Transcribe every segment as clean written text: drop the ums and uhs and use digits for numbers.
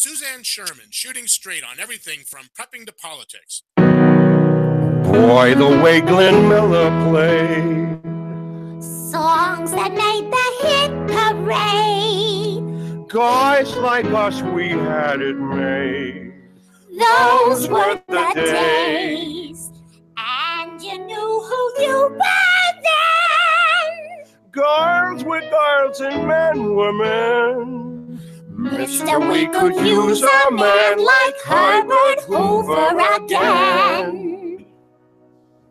Suzanne Sherman, shooting straight on everything from prepping to politics. Boy, the way Glenn Miller played songs that made the hit parade. Guys like us, we had it made. Those were the days. And you knew who you were then. Girls were girls and men were men. Mister, we could use a man like Herbert Hoover again.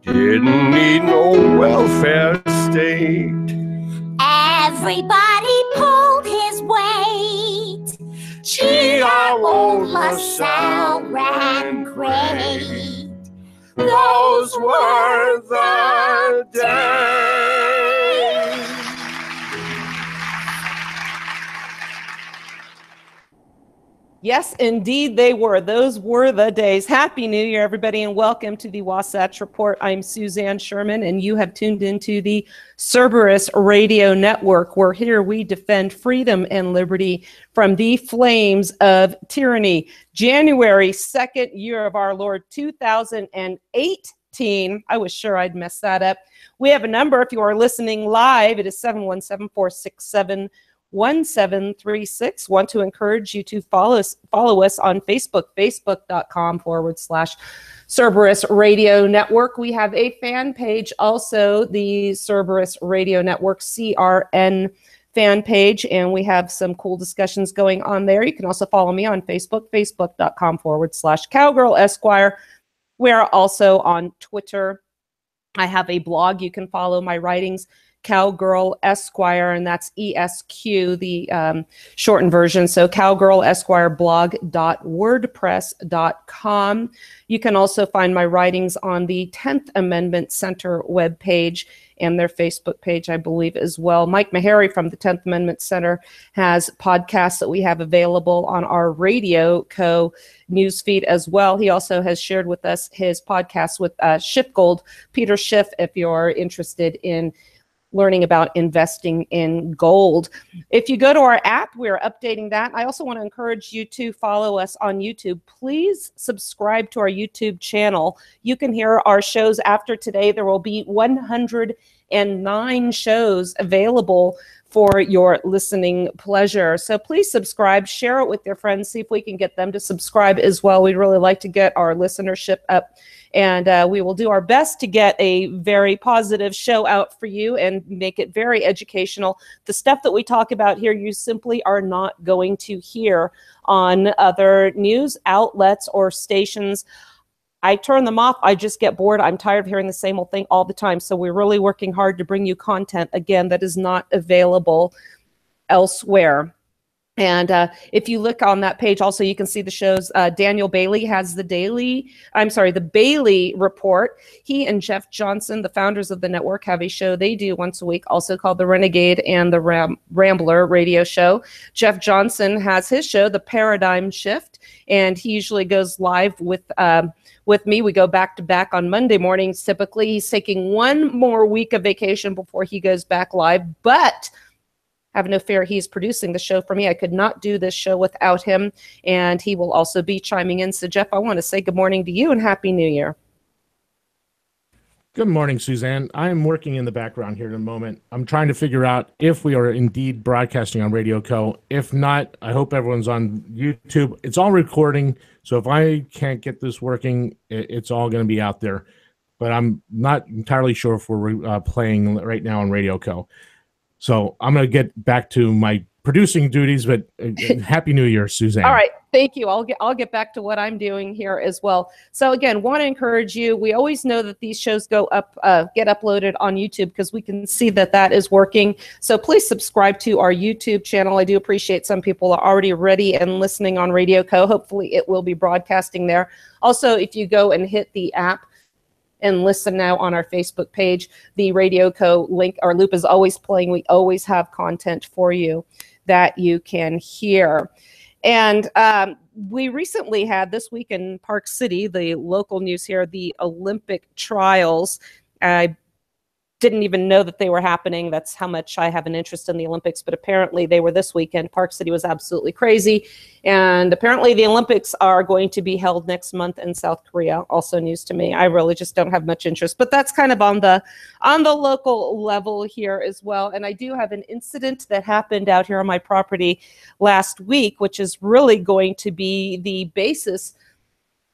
Didn't need no welfare state. Everybody pulled his weight. Gee, our old LaSalle ran great. Those were the days. Yes, indeed they were. Those were the days. Happy New Year, everybody, and welcome to the Wasatch Report. I'm Suzanne Sherman, and you have tuned into the Cerberus Radio Network, where here we defend freedom and liberty from the flames of tyranny. January 2nd, year of our Lord, 2018. I was sure I'd mess that up. We have a number. If you are listening live, it is 717-467-1736. Want to encourage you to follow us on Facebook, facebook.com/Cerberus Radio Network. We have a fan page also, the Cerberus Radio Network CRN fan page, and we have some cool discussions going on there. You can also follow me on Facebook, facebook.com/Cowgirl Esquire. We are also on Twitter. I have a blog. You can follow my writings, Cowgirl Esquire, and that's ESQ, the shortened version. So cowgirlesquireblog.wordpress.com. You can also find my writings on the 10th Amendment Center webpage and their Facebook page, I believe, as well. Mike Meharry from the 10th Amendment Center has podcasts that we have available on our Radio Co. newsfeed as well. He also has shared with us his podcast with Schiff Gold, Peter Schiff, if you're interested in learning about investing in gold. If you go to our app, we are updating that. I also want to encourage you to follow us on YouTube. Please subscribe to our YouTube channel. You can hear our shows after today. There will be 109 shows available for your listening pleasure. So please subscribe, share it with your friends, see if we can get them to subscribe as well. We'd really like to get our listenership up, and we will do our best to get a very positive show out for you and make it very educational. The stuff that we talk about here, you simply are not going to hear on other news outlets or stations. I turn them off. I just get bored. I'm tired of hearing the same old thing all the time. So we're really working hard to bring you content, again, that is not available elsewhere. And if you look on that page, also, you can see the shows. Daniel Bailey has the Bailey Report. He and Jeff Johnson, the founders of the network, have a show they do once a week, also called the Renegade and the Rambler radio show. Jeff Johnson has his show, The Paradigm Shift, and he usually goes live with me. We go back to back on Monday mornings. Typically, he's taking one more week of vacation before he goes back live, but have no fear, he's producing the show for me. I could not do this show without him, and he will also be chiming in. So, Jeff, I want to say good morning to you and Happy New Year. Good morning, Suzanne. I am working in the background here in a moment. I'm trying to figure out if we are indeed broadcasting on Radio Co. If not, I hope everyone's on YouTube. It's all recording, so if I can't get this working, it's all going to be out there. But I'm not entirely sure if we're playing right now on Radio Co. So I'm going to get back to my producing duties, but Happy New Year, Suzanne. All right. Thank you. I'll get back to what I'm doing here as well. So again, want to encourage you. We always know that these shows go up, get uploaded on YouTube, because we can see that that is working. So please subscribe to our YouTube channel. I do appreciate some people are already ready and listening on Radio Co. Hopefully it will be broadcasting there. Also, if you go and hit the app and listen now on our Facebook page, the Radio Co. link, our loop is always playing. We always have content for you that you can hear. And we recently had this week in Park City, the local news here, the Olympic trials. I didn't even know that they were happening. That's how much I have an interest in the Olympics. But apparently they were this weekend. Park City was absolutely crazy. And apparently the Olympics are going to be held next month in South Korea. Also news to me. I really just don't have much interest. But that's kind of on the local level here as well. And I do have an incident that happened out here on my property last week, which is really going to be the basis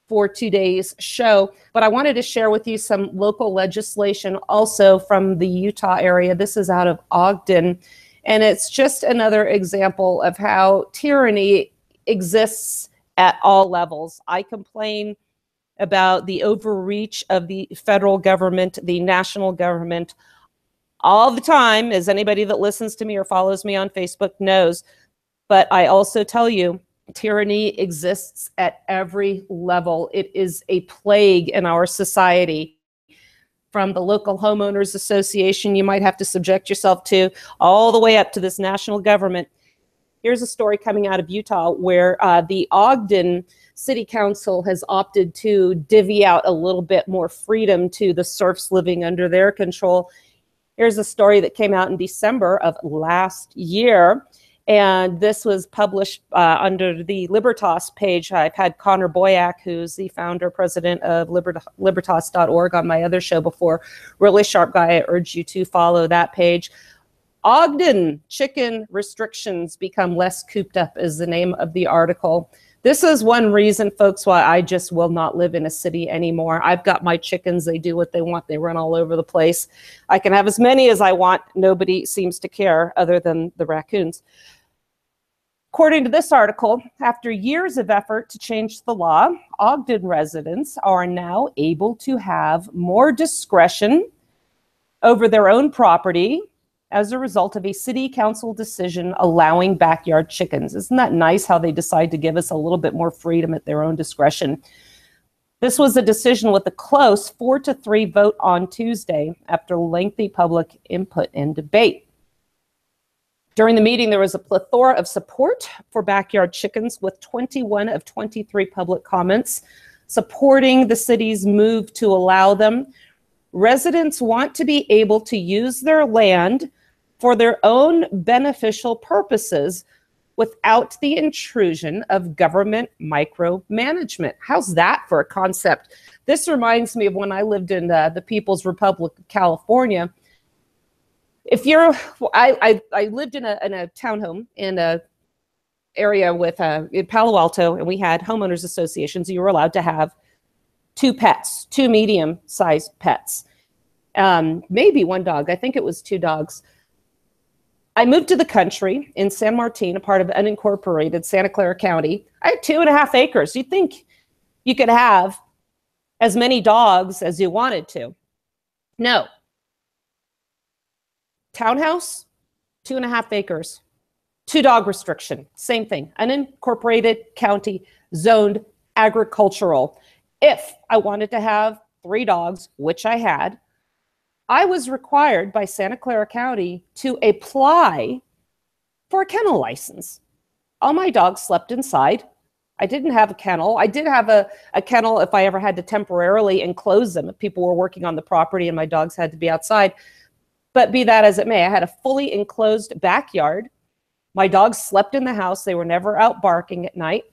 for today's show. But I wanted to share with you some local legislation also from the Utah area. This is out of Ogden, and it's just another example of how tyranny exists at all levels. I complain about the overreach of the federal government, the national government, all the time, as anybody that listens to me or follows me on Facebook knows. But I also tell you, tyranny exists at every level. It is a plague in our society. From the local homeowners association you might have to subject yourself to, all the way up to this national government. Here's a story coming out of Utah where the Ogden City Council has opted to divvy out a little bit more freedom to the serfs living under their control. Here's a story that came out in December of last year. And this was published under the Libertas page. I've had Connor Boyack, who's the founder, president of Libertas.org, on my other show before. Really sharp guy. I urge you to follow that page. Ogden chicken restrictions become less cooped up is the name of the article. This is one reason, folks, why I just will not live in a city anymore. I've got my chickens. They do what they want. They run all over the place. I can have as many as I want. Nobody seems to care other than the raccoons. According to this article, after years of effort to change the law, Ogden residents are now able to have more discretion over their own property as a result of a city council decision allowing backyard chickens. Isn't that nice how they decide to give us a little bit more freedom at their own discretion? This was a decision with a close 4-3 vote on Tuesday after lengthy public input and debate. During the meeting, there was a plethora of support for backyard chickens, with 21 of 23 public comments supporting the city's move to allow them. Residents want to be able to use their land for their own beneficial purposes without the intrusion of government micromanagement. How's that for a concept? This reminds me of when I lived in the People's Republic of California. I lived in a townhome in a area with in Palo Alto, and we had homeowners associations. You were allowed to have 2 pets, 2 medium-sized pets, maybe 1 dog. I think it was 2 dogs. I moved to the country in San Martin, a part of unincorporated Santa Clara County. I had 2.5 acres. You'd think you could have as many dogs as you wanted to. No. Townhouse, 2.5 acres, 2-dog restriction, same thing, unincorporated county, zoned agricultural. If I wanted to have 3 dogs, which I had, I was required by Santa Clara County to apply for a kennel license. All my dogs slept inside. I didn't have a kennel. I did have a kennel if I ever had to temporarily enclose them, if people were working on the property and my dogs had to be outside. But be that as it may, I had a fully enclosed backyard. My dogs slept in the house. They were never out barking at night.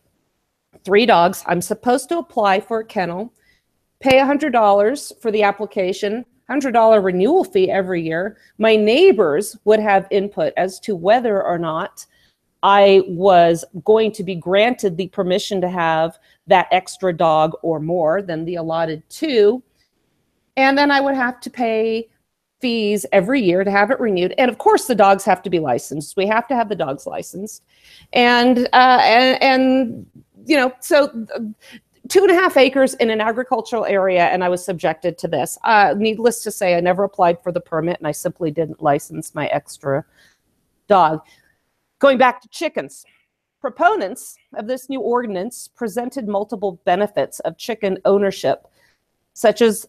3 dogs. I'm supposed to apply for a kennel, pay $100 for the application, $100 renewal fee every year. My neighbors would have input as to whether or not I was going to be granted the permission to have that extra dog or more than the allotted 2. And then I would have to pay fees every year to have it renewed. And of course, the dogs have to be licensed. We have to have the dogs licensed. And you know, so 2.5 acres in an agricultural area, and I was subjected to this. Needless to say, I never applied for the permit, and I simply didn't license my extra dog. Going back to chickens, proponents of this new ordinance presented multiple benefits of chicken ownership, such as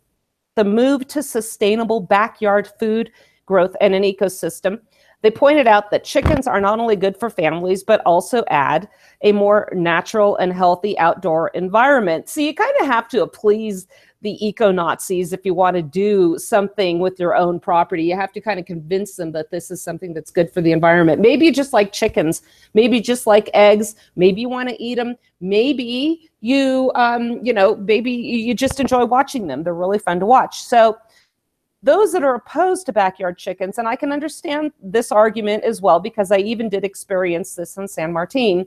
the move to sustainable backyard food growth and an ecosystem. They pointed out that chickens are not only good for families, but also add a more natural and healthy outdoor environment. So you kind of have to appease the eco-Nazis if you want to do something with your own property. You have to kind of convince them that this is something that's good for the environment. Maybe you just like chickens, maybe just like eggs, maybe you want to eat them, maybe you, maybe you just enjoy watching them. They're really fun to watch. So those that are opposed to backyard chickens, and I can understand this argument as well, because I even did experience this in San Martin,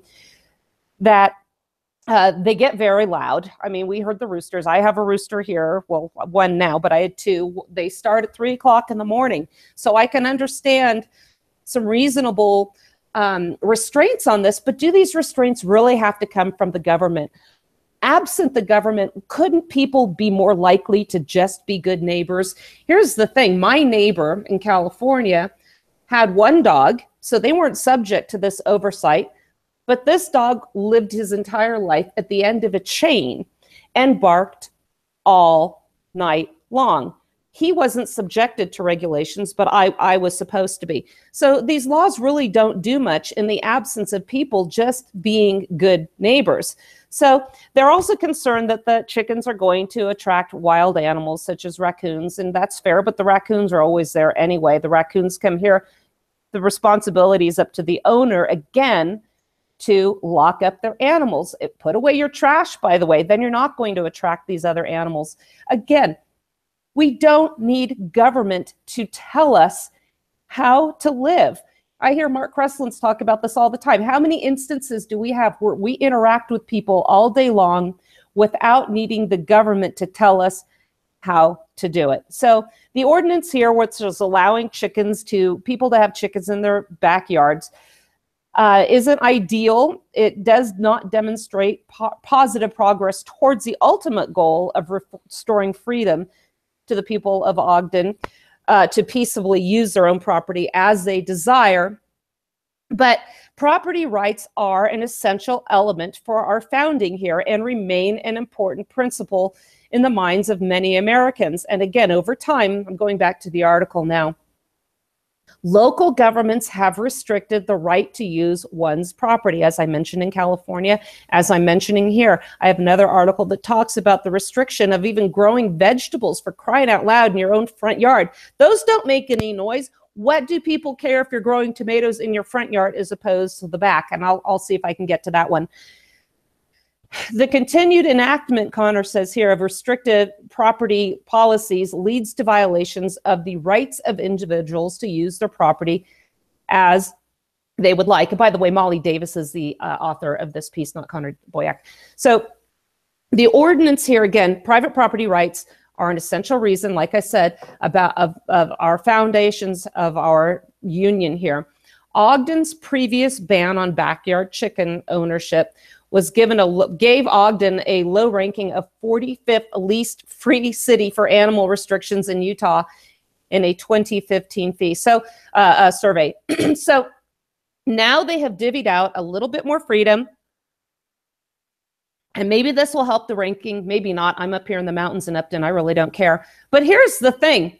that they get very loud. I mean, we heard the roosters. I have a rooster here. Well, one now, but I had two. They start at 3 o'clock in the morning. So I can understand some reasonable restraints on this, but do these restraints really have to come from the government? Absent the government, couldn't people be more likely to just be good neighbors? Here's the thing. My neighbor in California had one dog, so they weren't subject to this oversight. But this dog lived his entire life at the end of a chain and barked all night long. He wasn't subjected to regulations, but I was supposed to be. So these laws really don't do much in the absence of people just being good neighbors. So they're also concerned that the chickens are going to attract wild animals such as raccoons, and that's fair, but the raccoons are always there anyway. The raccoons come here. The responsibility is up to the owner, again, to lock up their animals. Put away your trash, by the way, then you're not going to attract these other animals. Again, we don't need government to tell us how to live. I hear Mark Kreslins talk about this all the time. How many instances do we have where we interact with people all day long without needing the government to tell us how to do it? So the ordinance here, which is allowing people to have chickens in their backyards, isn't ideal. It does not demonstrate positive progress towards the ultimate goal of restoring freedom to the people of Ogden to peaceably use their own property as they desire. But property rights are an essential element for our founding here and remain an important principle in the minds of many Americans. And again, over time, I'm going back to the article now, local governments have restricted the right to use one's property, as I mentioned in California, as I'm mentioning here. I have another article that talks about the restriction of even growing vegetables, for crying out loud, in your own front yard. Those don't make any noise. What do people care if you're growing tomatoes in your front yard as opposed to the back? And I'll see if I can get to that one. The continued enactment, Connor says here, of restrictive property policies leads to violations of the rights of individuals to use their property as they would like. And by the way, Molly Davis is the author of this piece, not Connor Boyack. So the ordinance here, again, private property rights are an essential reason, like I said, of our foundations of our union here. Ogden's previous ban on backyard chicken ownership gave Ogden a low ranking of 45th least free city for animal restrictions in Utah in a 2015 survey. So now they have divvied out a little bit more freedom, and maybe this will help the ranking, maybe not. I'm up here in the mountains in Upton, I really don't care. But here's the thing.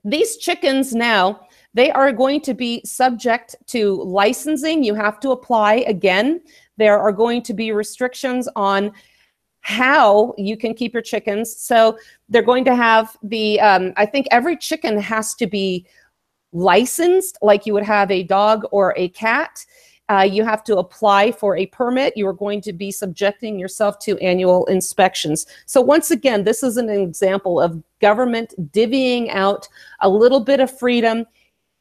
These chickens now, they are going to be subject to licensing. You have to apply again. There are going to be restrictions on how you can keep your chickens. So they're going to have I think every chicken has to be licensed like you would have a dog or a cat. You have to apply for a permit. You are going to be subjecting yourself to annual inspections. So once again, this is an example of government divvying out a little bit of freedom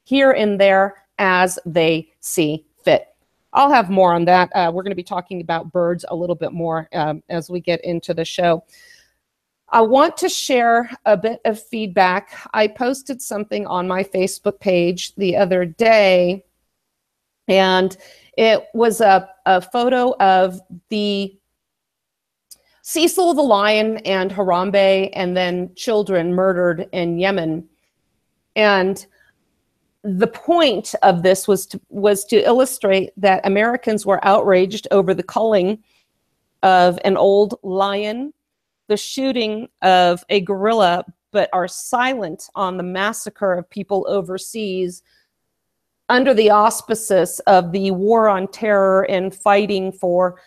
here and there as they see fit. I'll have more on that. We're going to be talking about birds a little bit more as we get into the show. I want to share a bit of feedback. I posted something on my Facebook page the other day, and it was a photo of the Cecil the lion and Harambe, and then children murdered in Yemen. And the point of this was to illustrate that Americans were outraged over the culling of an old lion, the shooting of a gorilla, but are silent on the massacre of people overseas under the auspices of the war on terror and fighting for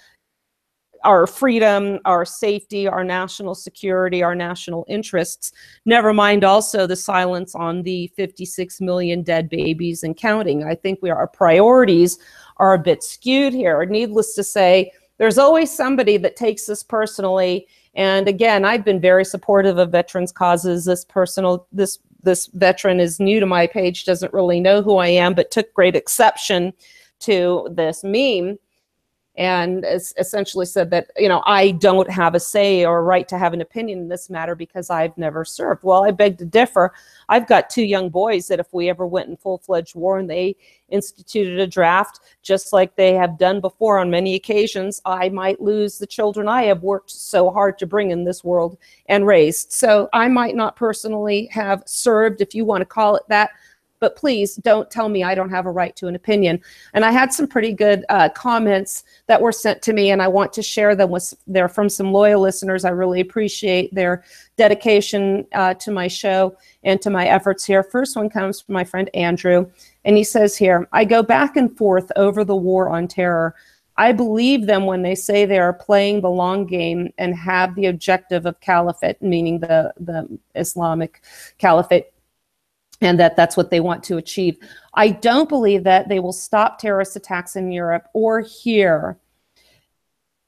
our freedom, our safety, our national security, our national interests. Never mind also the silence on the 56 million dead babies and counting. I think our priorities are a bit skewed here. Needless to say, there's always somebody that takes this personally. And again, I've been very supportive of veterans' causes. This veteran is new to my page, doesn't really know who I am, but took great exception to this meme and essentially said that, I don't have a say or a right to have an opinion in this matter because I've never served. Well, I beg to differ. I've got 2 young boys that if we ever went in full-fledged war and they instituted a draft, just like they have done before on many occasions, I might lose the children I have worked so hard to bring in this world and raised. So I might not personally have served, if you want to call it that, but please don't tell me I don't have a right to an opinion. And I had some pretty good comments that were sent to me, and I want to share them they're from some loyal listeners. I really appreciate their dedication to my show and to my efforts here. First one comes from my friend Andrew, and he says here, I go back and forth over the war on terror. I believe them when they say they are playing the long game and have the objective of caliphate, meaning the Islamic caliphate, and that's what they want to achieve. I don't believe that they will stop terrorist attacks in Europe or here.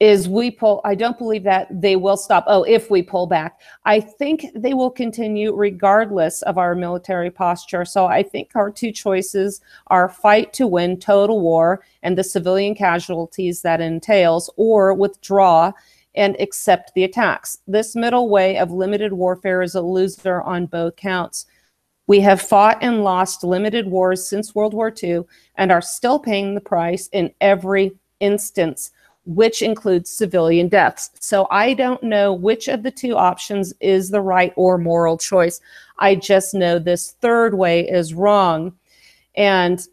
I don't believe that they will stop. If we pull back. I think they will continue regardless of our military posture. So I think our 2 choices are fight to win total war and the civilian casualties that entails, or withdraw and accept the attacks. This middle way of limited warfare is a loser on both counts. We have fought and lost limited wars since World War II and are still paying the price in every instance, which includes civilian deaths. So I don't know which of the 2 options is the right or moral choice. I just know this third way is wrong. And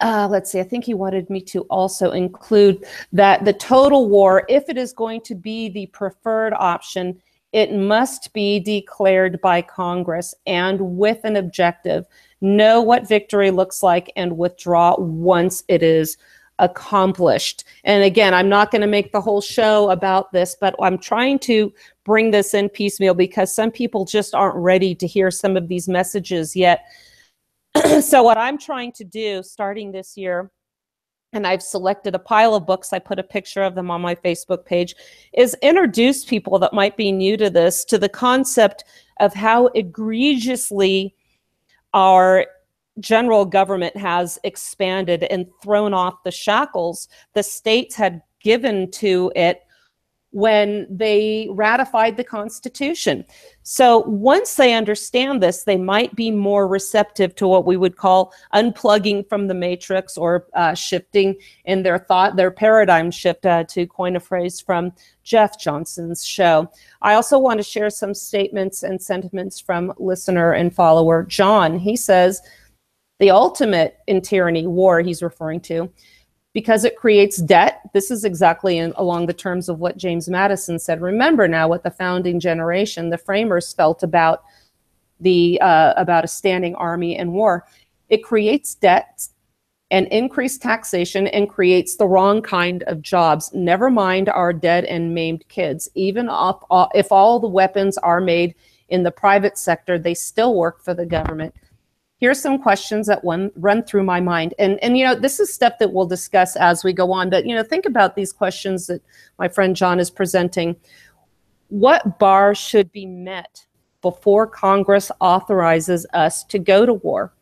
let's see, I think he wanted me to also include that the total war, if it is going to be the preferred option, it must be declared by Congress and with an objective. Know what victory looks like and withdraw once it is accomplished. And again, I'm not going to make the whole show about this, but I'm trying to bring this in piecemeal because some people just aren't ready to hear some of these messages yet. So what I'm trying to do starting this year, and I've selected a pile of books, I put a picture of them on my Facebook page, is introduce people that might be new to this to the concept of how egregiously our general government has expanded and thrown off the shackles the states had given to it when they ratified the Constitution. So once they understand this, they might be more receptive to what we would call unplugging from the matrix or shifting in their thought, their paradigm shift, to coin a phrase from Jeff Johnson's show. I also want to share some statements and sentiments from listener and follower John. He says, the ultimate in tyranny, war he's referring to, because it creates debt. This is exactly along the terms of what James Madison said. Remember now what the founding generation, the framers, felt about a standing army and war. It creates debt and increased taxation and creates the wrong kind of jobs. Never mind our dead and maimed kids. Even if all the weapons are made in the private sector, they still work for the government. Here's some questions that run through my mind. And this is stuff that we'll discuss as we go on. But, think about these questions that my friend John is presenting. What bar should be met before Congress authorizes us to go to war?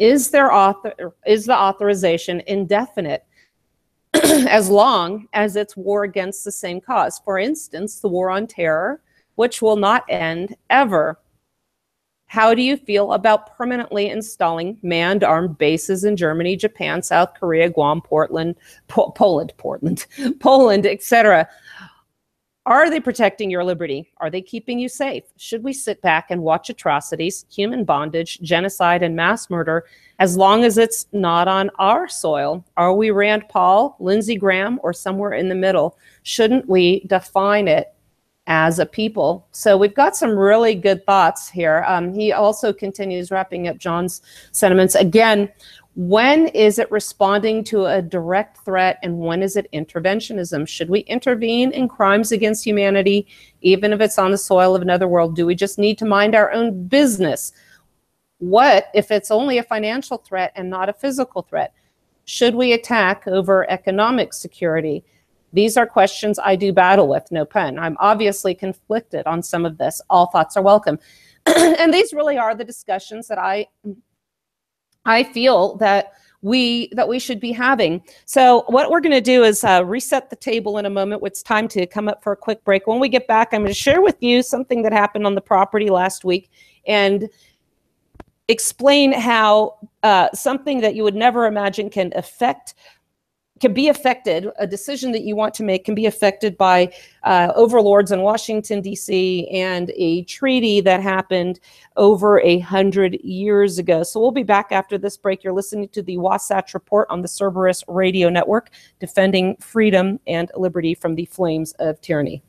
Is the authorization indefinite as long as it's war against the same cause? For instance, the war on terror, which will not end ever. How do you feel about permanently installing manned armed bases in Germany, Japan, South Korea, Guam, Poland, etc.? Are they protecting your liberty? Are they keeping you safe? Should we sit back and watch atrocities, human bondage, genocide, and mass murder as long as it's not on our soil? Are we Rand Paul, Lindsey Graham, or somewhere in the middle? Shouldn't we define it as a people. So we've got some really good thoughts here. He also continues, wrapping up John's sentiments. Again, when is it responding to a direct threat and when is it interventionism? Should we intervene in crimes against humanity, even if it's on the soil of another world? Do we just need to mind our own business? What if it's only a financial threat and not a physical threat? Should we attack over economic security? These are questions I do battle with, no pun. I'm obviously conflicted on some of this. All thoughts are welcome. And these really are the discussions that I feel that we should be having. So what we're going to do is reset the table in a moment. It's time to come up for a quick break. When we get back, I'm going to share with you something that happened on the property last week and explain how something that you would never imagine can be affected, a decision that you want to make can be affected by overlords in Washington, D.C., and a treaty that happened over 100 years ago. So we'll be back after this break. You're listening to the Wasatch Report on the Cerberus Radio Network, defending freedom and liberty from the flames of tyranny.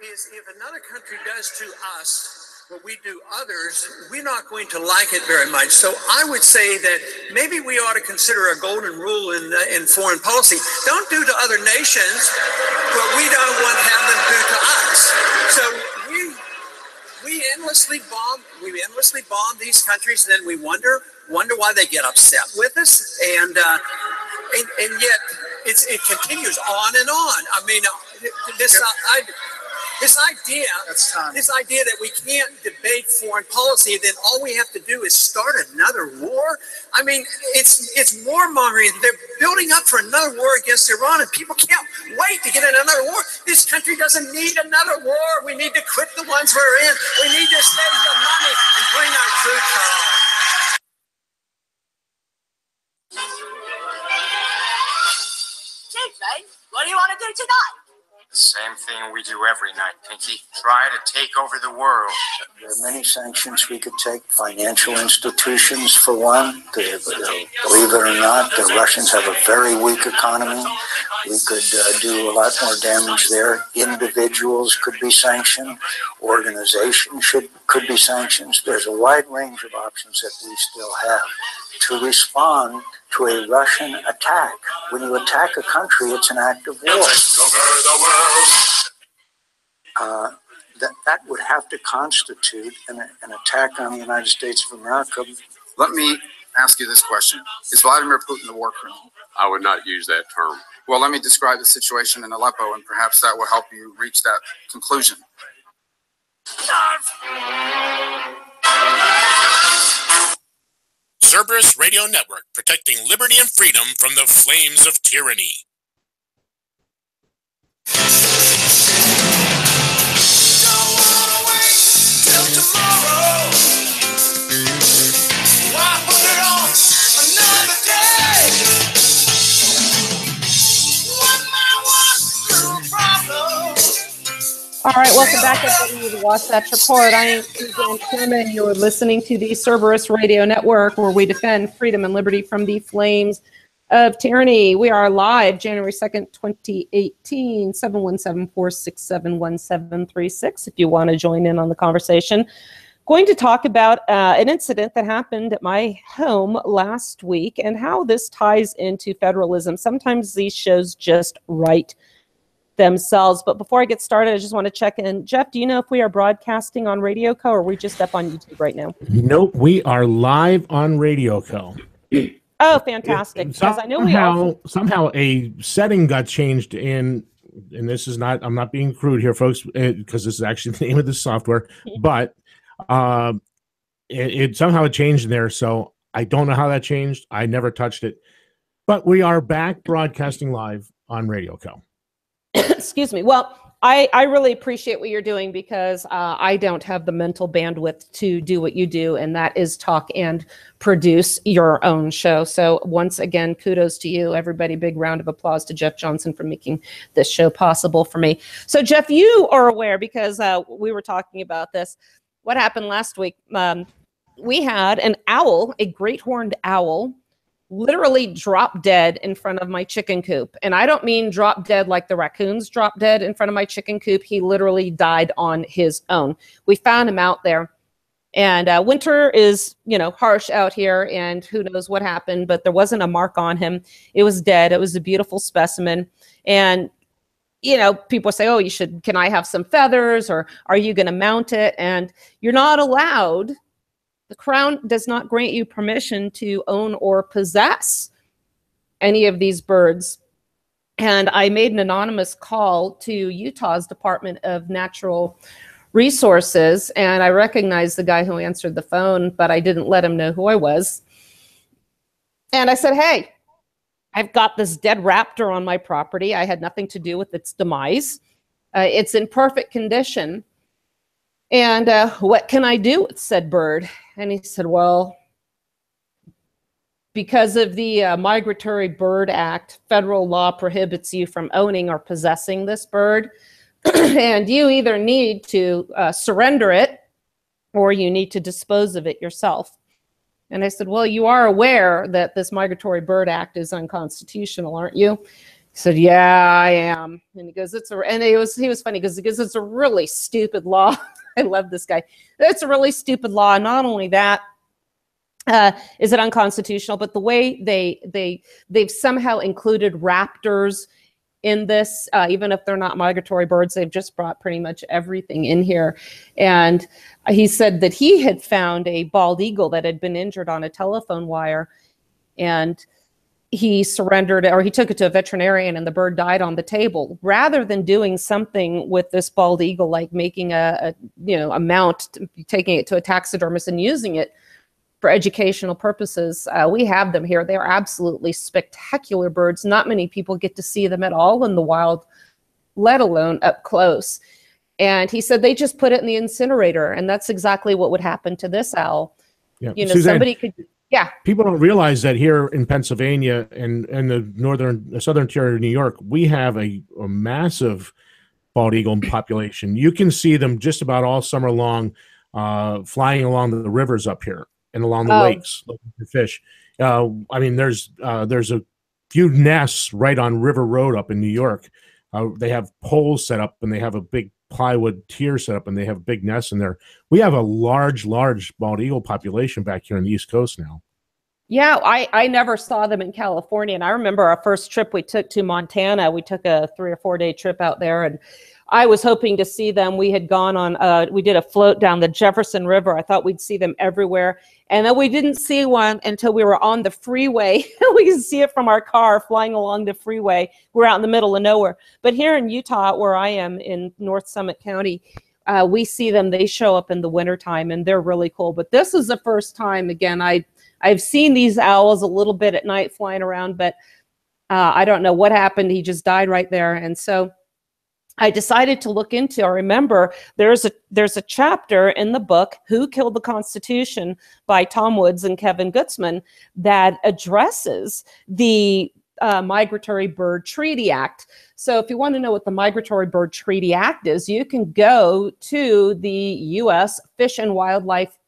Is if another country does to us what we do others, we're not going to like it very much. So I would say that maybe we ought to consider a golden rule in foreign policy. Don't do to other nations what we don't want to have them do to us. So we endlessly bomb these countries, and then we wonder why they get upset with us, and yet it continues on and on. I mean, this idea that we can't debate foreign policy, then all we have to do is start another war. I mean, it's warmongering. They're building up for another war against Iran, and people can't wait to get in another war. This country doesn't need another war. We need to quit the ones we're in. We need to save the money and bring our troops home. Chief, mate, what do you want to do tonight? The same thing we do every night, Pinky. Try to take over the world. There are many sanctions we could take. Financial institutions, for one. Believe it or not, the Russians have a very weak economy. We could do a lot more damage there. Individuals could be sanctioned. Organizations could be sanctioned. There's a wide range of options that we still have to respond to a Russian attack. When you attack a country, it's an act of war. That would have to constitute an attack on the United States of America. Let me ask you this question. Is Vladimir Putin a war criminal? I would not use that term. Well, let me describe the situation in Aleppo, and perhaps that will help you reach that conclusion. Cerberus Radio Network, protecting liberty and freedom from the flames of tyranny. Don't wanna wait till tomorrow. Why put it on another day? One by one, little problem. All right, welcome back everybody to the Wasatch Report. I am Suzanne Sherman. You're listening to the Cerberus Radio Network, where we defend freedom and liberty from the flames of tyranny. We are live January 2nd, 2018, 717-467-1736, if you want to join in on the conversation. Going to talk about an incident that happened at my home last week and how this ties into federalism. Sometimes these shows just write themselves. But before I get started, I just want to check in. Jeff, do you know if we are broadcasting on Radio Co, or are we just up on YouTube right now? Nope, we are live on Radio Co. Oh, fantastic. Because I know somehow a setting got changed in, and this is not, I'm not being crude here, folks, because this is actually the name of the software, but it somehow changed in there. So I don't know how that changed. I never touched it. But we are back broadcasting live on Radio Co. Excuse me. Well, I really appreciate what you're doing because I don't have the mental bandwidth to do what you do, and that is talk and produce your own show. So once again, kudos to you, everybody. Big round of applause to Jeff Johnson for making this show possible for me. So Jeff, you are aware because we were talking about this. What happened last week? We had an owl, a great horned owl, literally drop dead in front of my chicken coop. And I don't mean drop dead like the raccoons drop dead in front of my chicken coop. He literally died on his own. We found him out there. And winter is, harsh out here, and who knows what happened, but there wasn't a mark on him. It was dead. It was a beautiful specimen. And, people say, oh, can I have some feathers, or are you going to mount it? And you're not allowed. The Crown does not grant you permission to own or possess any of these birds. And I made an anonymous call to Utah's Department of Natural Resources, and I recognized the guy who answered the phone, but I didn't let him know who I was. And I said, hey, I've got this dead raptor on my property. I had nothing to do with its demise. It's in perfect condition. And what can I do with said bird? And he said, well, because of the Migratory Bird Act, federal law prohibits you from owning or possessing this bird. And you either need to surrender it or you need to dispose of it yourself. And I said, well, you are aware that this Migratory Bird Act is unconstitutional, aren't you? He said, yeah, I am. And he goes, he was funny because it's a really stupid law. I love this guy. It's a really stupid law. Not only that, is it unconstitutional, but the way they've somehow included raptors in this, even if they're not migratory birds, they've just brought pretty much everything in here. And he said that he had found a bald eagle that had been injured on a telephone wire, and he surrendered, or he took it to a veterinarian, and the bird died on the table. Rather than doing something with this bald eagle, like making a mount, taking it to a taxidermist and using it for educational purposes, we have them here. They are absolutely spectacular birds. Not many people get to see them at all in the wild, let alone up close. And he said they just put it in the incinerator, and that's exactly what would happen to this owl. Yeah. Suzanne, somebody could. Yeah. People don't realize that here in Pennsylvania and the southern tier of New York, we have a massive bald eagle population. You can see them just about all summer long, flying along the rivers up here and along the lakes looking for fish. There's a few nests right on River Road up in New York. They have poles set up, and they have a big plywood tier set up, and they have big nests in there. We have a large bald eagle population back here on the East Coast now. Yeah, I never saw them in California. And I remember our first trip we took to Montana. We took a 3 or 4 day trip out there, and I was hoping to see them. We had gone on, we did a float down the Jefferson River. I thought we'd see them everywhere. And then we didn't see one until we were on the freeway. We could see it from our car flying along the freeway. We're out in the middle of nowhere. But here in Utah, where I am in North Summit County, we see them. They show up in the wintertime, and they're really cool. But this is the first time, again, I've seen these owls a little bit at night flying around, but I don't know what happened. He just died right there. And so I decided to look into, I remember there's a chapter in the book, Who Killed the Constitution, by Tom Woods and Kevin Gutzman, that addresses the Migratory Bird Treaty Act. So if you want to know what the Migratory Bird Treaty Act is, you can go to the U.S. Fish and Wildlife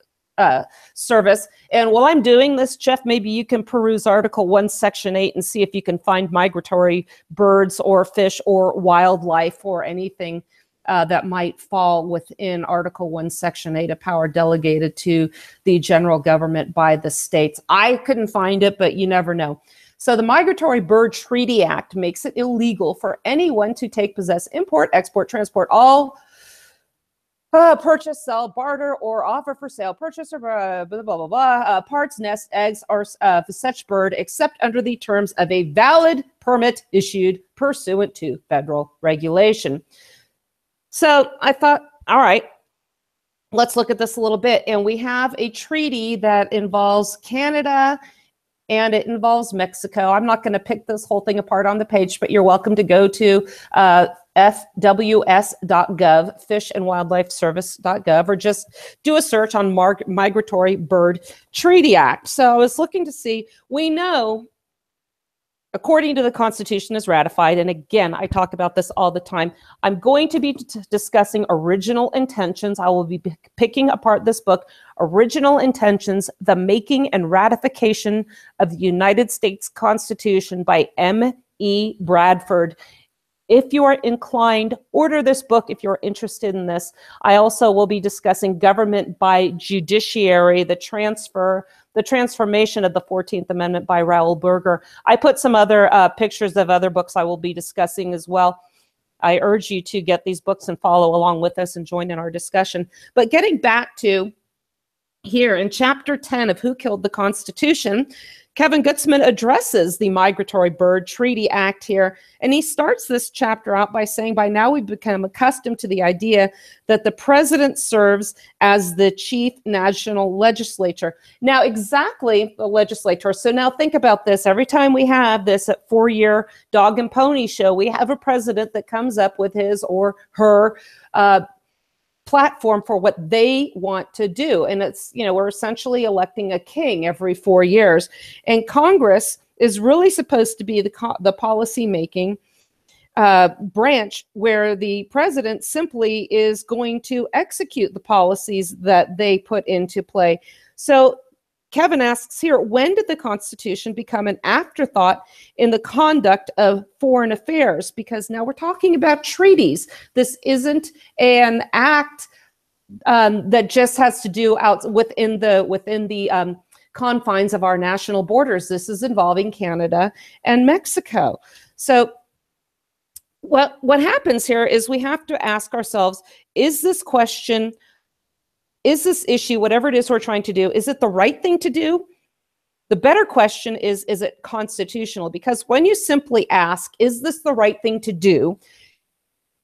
Service. And while I'm doing this, Jeff, maybe you can peruse Article 1, Section 8 and see if you can find migratory birds or fish or wildlife or anything that might fall within Article 1, Section 8, a power delegated to the general government by the states. I couldn't find it, but you never know. So the Migratory Bird Treaty Act makes it illegal for anyone to take, possess, import, export, transport, all purchase, sell, barter, or offer for sale, purchase, or parts, nests, eggs, or such bird, except under the terms of a valid permit issued pursuant to federal regulation. So I thought, all right, let's look at this a little bit. And we have a treaty that involves Canada and it involves Mexico. I'm not going to pick this whole thing apart on the page, but you're welcome to go to fws.gov, fishandwildlifeservice.gov, or just do a search on Migratory Bird Treaty Act. So I was looking to see, we know, according to the Constitution, is ratified. And again, I talk about this all the time. I'm going to be discussing original intentions. I will be picking apart this book, Original Intentions, The Making and Ratification of the United States Constitution by M.E. Bradford. If you are inclined, order this book if you're interested in this. I also will be discussing government by judiciary, the transformation of the 14th Amendment by Raoul Berger. I put some other pictures of other books I will be discussing as well. I urge you to get these books and follow along with us and join in our discussion. But getting back to here in Chapter 10 of Who Killed the Constitution, Kevin Gutzman addresses the Migratory Bird Treaty Act here, and he starts this chapter out by saying, by now we've become accustomed to the idea that the president serves as the chief national legislature. Now, exactly the legislature. So now think about this. Every time we have this 4-year dog and pony show, we have a president that comes up with his or her platform for what they want to do. And it's, we're essentially electing a king every 4 years. And Congress is really supposed to be the policy-making branch where the president simply is going to execute the policies that they put into play. So Kevin asks here, when did the Constitution become an afterthought in the conduct of foreign affairs? Because now we're talking about treaties. This isn't an act that just has to do within the confines of our national borders. This is involving Canada and Mexico. So what happens here is we have to ask ourselves, is this question, is this issue, whatever it is we're trying to do, is it the right thing to do? The better question is it constitutional? Because when you simply ask, is this the right thing to do?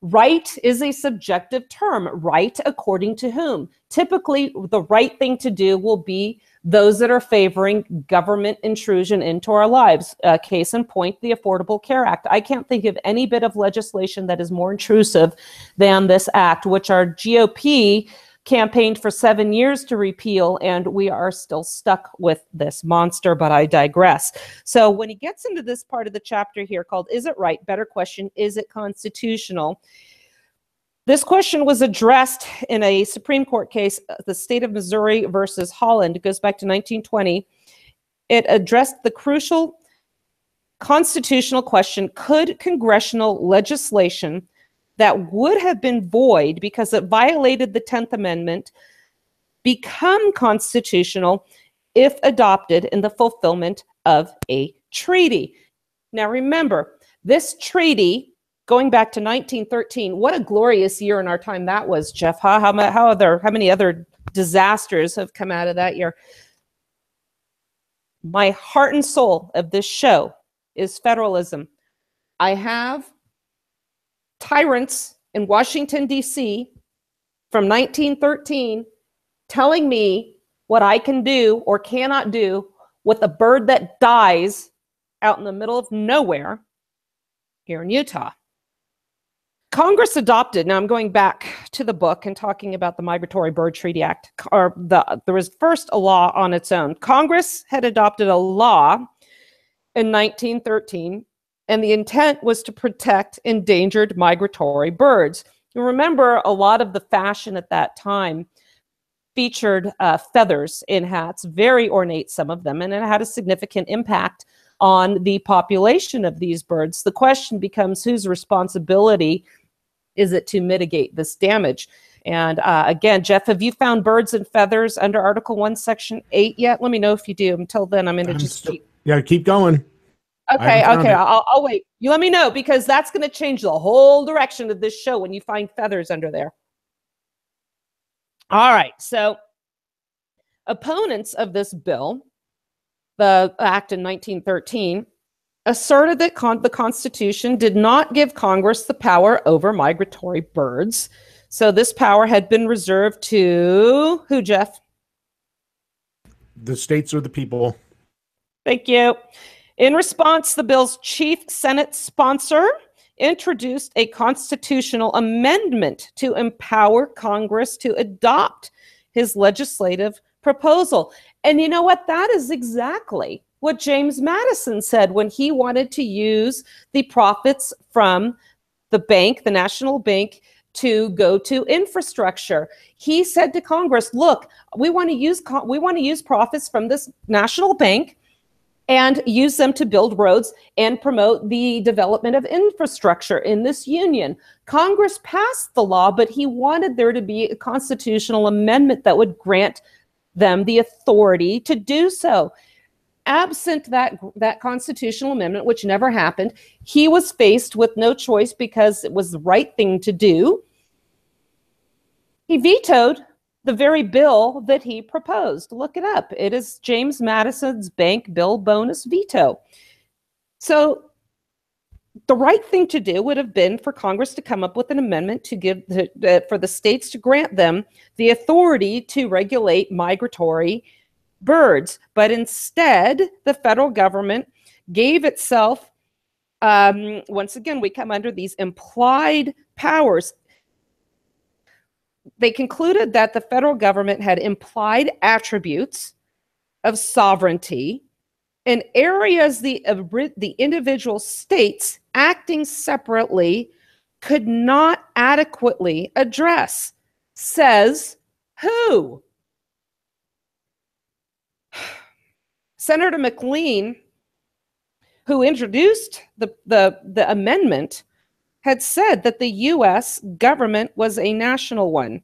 Right is a subjective term. Right according to whom? Typically, the right thing to do will be those that are favoring government intrusion into our lives. Case in point, the Affordable Care Act. I can't think of any bit of legislation that is more intrusive than this act, which our GOP campaigned for 7 years to repeal, and we are still stuck with this monster, but I digress. So when he gets into this part of the chapter here called, is it right? Better question, is it constitutional? This question was addressed in a Supreme Court case, the state of Missouri versus Holland. It goes back to 1920. It addressed the crucial constitutional question, could congressional legislation that would have been void because it violated the 10th Amendment become constitutional if adopted in the fulfillment of a treaty? Now remember, this treaty, going back to 1913, what a glorious year in our time that was, Jeff. How many other disasters have come out of that year? My heart and soul of this show is federalism. I have tyrants in Washington, D.C. from 1913 telling me what I can do or cannot do with a bird that dies out in the middle of nowhere here in Utah. Congress adopted, now I'm going back to the book and talking about the Migratory Bird Treaty Act, there was first a law on its own. Congress had adopted a law in 1913, and the intent was to protect endangered migratory birds. You remember a lot of the fashion at that time featured feathers in hats, very ornate, some of them, and it had a significant impact on the population of these birds. The question becomes, whose responsibility is it to mitigate this damage? And again, Jeff, have you found birds and feathers under Article 1, Section 8 yet? Let me know if you do. Until then, I'm going to keep going. Okay, I'll wait. You let me know, because that's going to change the whole direction of this show when you find feathers under there. All right, so opponents of this bill, the act in 1913, asserted that the Constitution did not give Congress the power over migratory birds. So this power had been reserved to who, Jeff? The states or the people. Thank you. In response, the bill's chief Senate sponsor introduced a constitutional amendment to empower Congress to adopt his legislative proposal. And you know what? That is exactly what James Madison said when he wanted to use the profits from the bank, the National Bank, to go to infrastructure. He said to Congress, look, we want to use profits from this national bank and use them to build roads and promote the development of infrastructure in this union. Congress passed the law, but he wanted there to be a constitutional amendment that would grant them the authority to do so. Absent that constitutional amendment, which never happened, he was faced with no choice because it was the right thing to do. He vetoed the very bill that he proposed. Look it up. It is James Madison's bank bill bonus veto. So the right thing to do would have been for Congress to come up with an amendment to give for the states to grant them the authority to regulate migratory birds. But instead, the federal government gave itself, once again, we come under these implied powers. They concluded that the federal government had implied attributes of sovereignty in areas the individual states acting separately could not adequately address. Says who? Senator McLean, who introduced the amendment, had said that the U.S. government was a national one,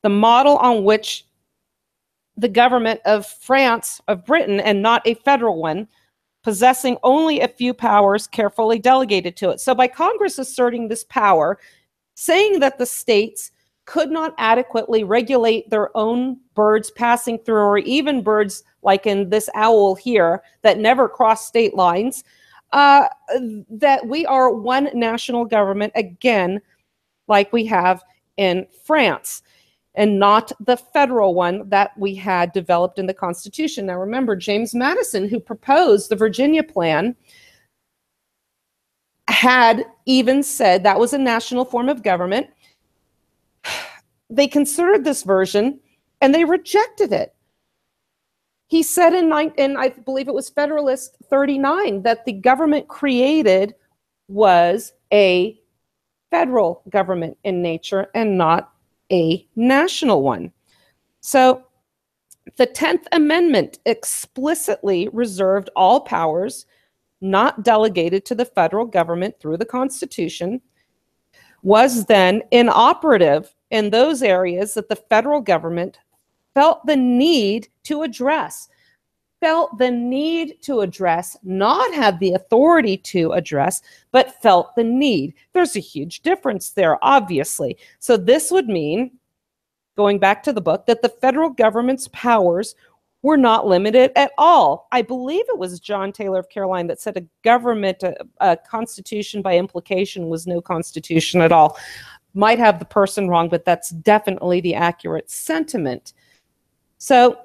the model on which the government of France, of Britain, and not a federal one, possessing only a few powers carefully delegated to it. So by Congress asserting this power, saying that the states could not adequately regulate their own birds passing through, or even birds like in this owl here that never cross state lines, that we are one national government, again, like we have in France, and not the federal one that we had developed in the Constitution. Now remember, James Madison, who proposed the Virginia Plan, had even said that was a national form of government. They considered this version and they rejected it. He said in I believe it was Federalist 39 that the government created was a federal government in nature and not a national one. So the 10th Amendment explicitly reserved all powers not delegated to the federal government through the Constitution, was then inoperative in those areas that the federal government felt the need to address, not have the authority to address, but felt the need. There's a huge difference there, obviously. So this would mean, going back to the book, that the federal government's powers were not limited at all. I believe it was John Taylor of Caroline that said a government, a constitution by implication was no constitution at all. Might have the person wrong, but that's definitely the accurate sentiment. So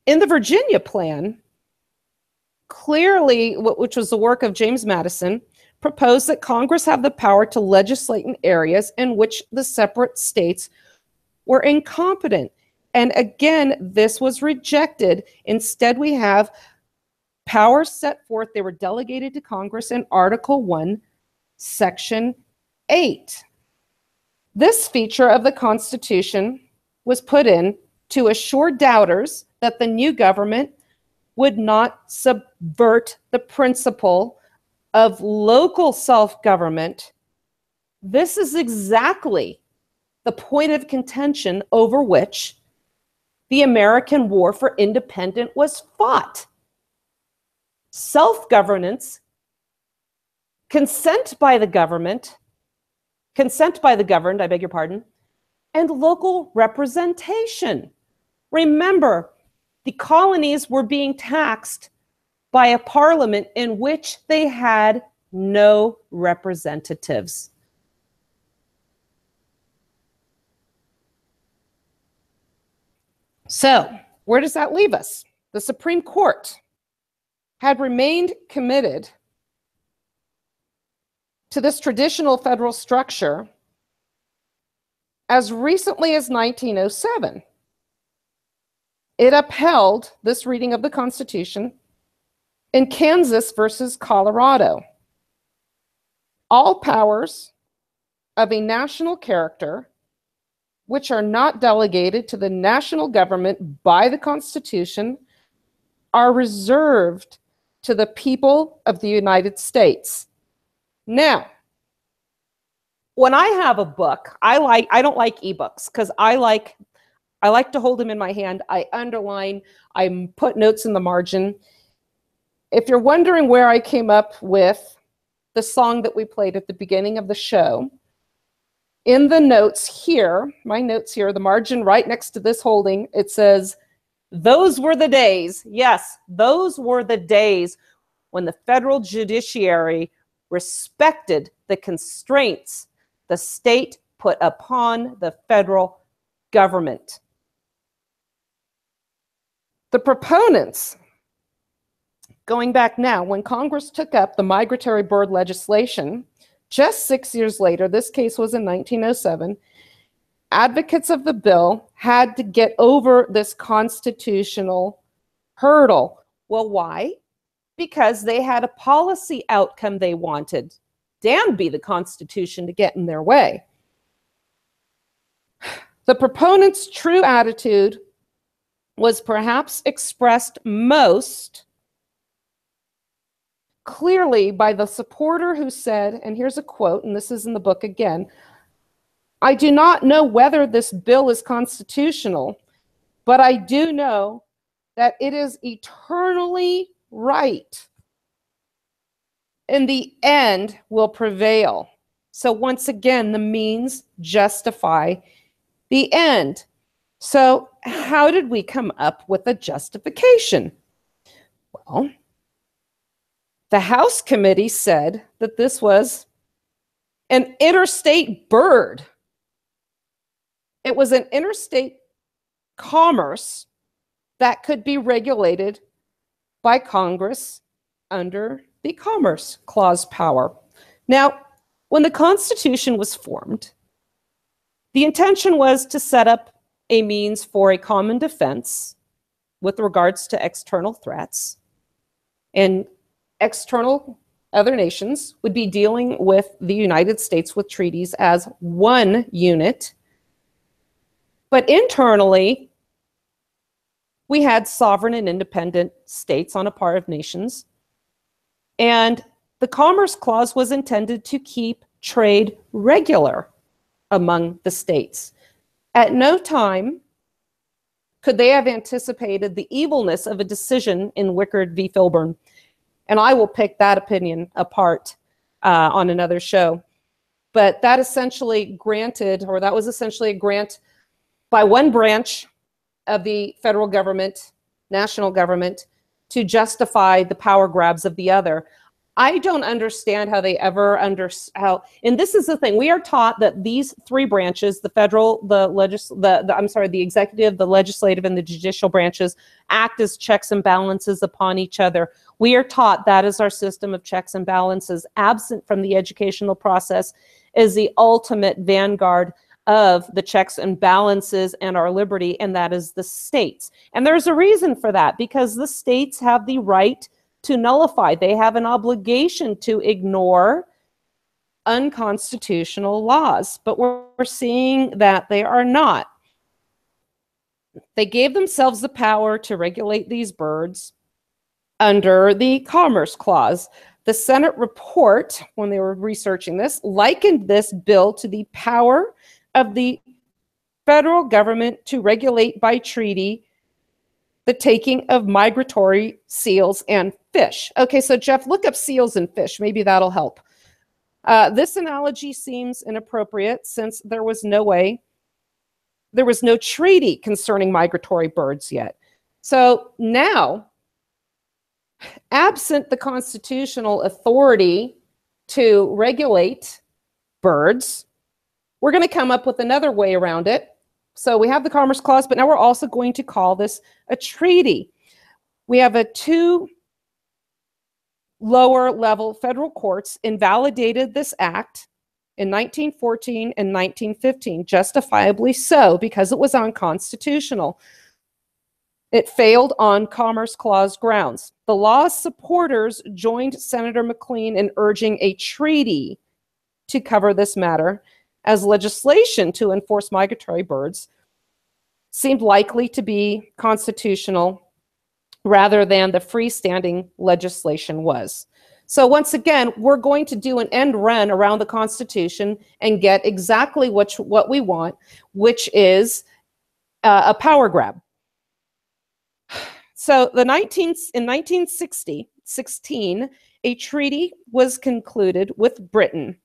in the Virginia Plan, clearly, which was the work of James Madison, proposed that Congress have the power to legislate in areas in which the separate states were incompetent. And again, this was rejected. Instead, we have powers set forth. They were delegated to Congress in Article 1, Section 8. This feature of the Constitution was put in to assure doubters that the new government would not subvert the principle of local self-government. This is exactly the point of contention over which the American War for Independence was fought. Self-governance, consent by the governed, I beg your pardon, and local representation. Remember, the colonies were being taxed by a parliament in which they had no representatives. So, where does that leave us? the Supreme Court had remained committed to this traditional federal structure as recently as 1907. It upheld this reading of the Constitution in Kansas versus Colorado. All powers of a national character which are not delegated to the national government by the Constitution are reserved to the people of the United States. Now, when I have a book, I don't like ebooks because I like to hold them in my hand. I underline, I put notes in the margin. If you're wondering where I came up with the song that we played at the beginning of the show, in the notes here, my notes here, the margin right next to this holding, it says, "Those were the days." Yes, those were the days when the federal judiciary respected the constraints the state put upon the federal government. The proponents, going back now, when Congress took up the migratory bird legislation, just 6 years later, this case was in 1907, advocates of the bill had to get over this constitutional hurdle. Well, why? Because they had a policy outcome they wanted. Damn be the Constitution to get in their way. The proponents' true attitude was perhaps expressed most clearly by the supporter who said, and here's a quote, and this is in the book again, "I do not know whether this bill is constitutional, but I do know that it is eternally right. In the end will prevail." So once again, the means justify the end. So how did we come up with a justification? Well, the House committee said that this was an interstate bird. It was an interstate commerce that could be regulated by Congress under the Commerce Clause power. Now, when the Constitution was formed, the intention was to set up a means for a common defense with regards to external threats, and external other nations would be dealing with the United States with treaties as one unit. But internally, we had sovereign and independent states on a part of nations. And the Commerce Clause was intended to keep trade regular among the states. At no time could they have anticipated the evilness of a decision in Wickard v. Filburn. And I will pick that opinion apart on another show. But that essentially granted, or that was essentially a grant by one branch of the federal government, national government, to justify the power grabs of the other. I don't understand how they ever and this is the thing, we are taught that these three branches, the federal, the executive, the legislative, and the judicial branches, act as checks and balances upon each other. We are taught that is our system of checks and balances. Absent from the educational process is the ultimate vanguard of the checks and balances and our liberty, and that is the states. And there's a reason for that, because the states have the right to nullify. They have an obligation to ignore unconstitutional laws, but we're seeing that they are not. They gave themselves the power to regulate these birds under the Commerce Clause. The Senate report, when they were researching this, likened this bill to the power of the federal government to regulate by treaty the taking of migratory seals and fish. Okay, so Jeff, look up seals and fish. Maybe that'll help. This analogy seems inappropriate since there was no treaty concerning migratory birds yet. So now, absent the constitutional authority to regulate birds, we're going to come up with another way around it. So we have the Commerce Clause, but now we're also going to call this a treaty. We have two lower level federal courts invalidated this act in 1914 and 1915, justifiably so, because it was unconstitutional. It failed on Commerce Clause grounds. The law's supporters joined Senator McLean in urging a treaty to cover this matter, as legislation to enforce migratory birds seemed likely to be constitutional rather than the freestanding legislation was. So once again, we're going to do an end run around the Constitution and get exactly what we want, which is a power grab. So in 1916, a treaty was concluded with Britain,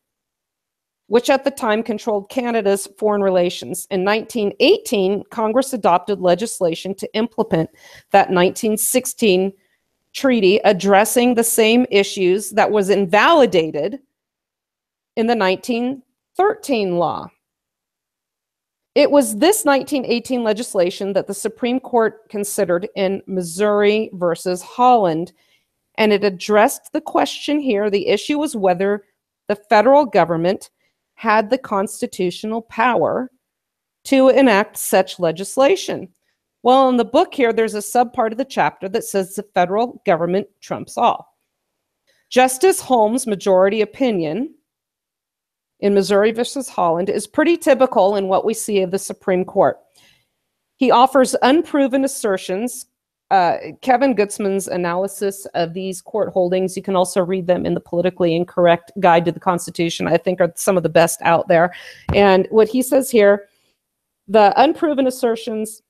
which at the time controlled Canada's foreign relations. In 1918, Congress adopted legislation to implement that 1916 treaty, addressing the same issues that was invalidated in the 1913 law. It was this 1918 legislation that the Supreme Court considered in Missouri versus Holland, and it addressed the question here. The issue was whether the federal government had the constitutional power to enact such legislation. Well, in the book here, there's a subpart of the chapter that says the federal government trumps all. Justice Holmes' majority opinion in Missouri versus Holland is pretty typical in what we see of the Supreme Court. He offers unproven assertions. Kevin Gutzman's analysis of these court holdings, you can also read them in the Politically Incorrect Guide to the Constitution, I think are some of the best out there. And what he says here, the unproven assertions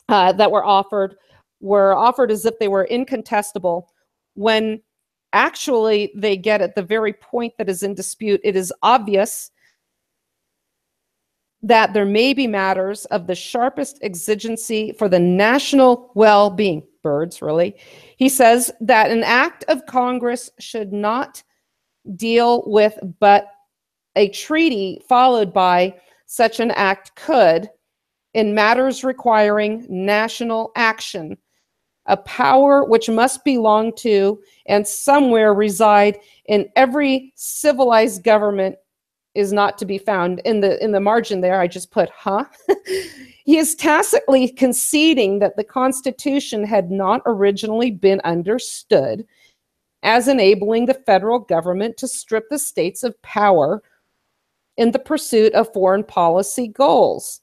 that were offered as if they were incontestable, when actually they get at the very point that is in dispute. It is obvious that there may be matters of the sharpest exigency for the national well-being, birds really. He says that an act of Congress should not deal with, but a treaty followed by such an act could, in matters requiring national action, a power which must belong to and somewhere reside in every civilized government is not to be found. In the margin there, I just put, huh? He is tacitly conceding that the Constitution had not originally been understood as enabling the federal government to strip the states of power in the pursuit of foreign policy goals.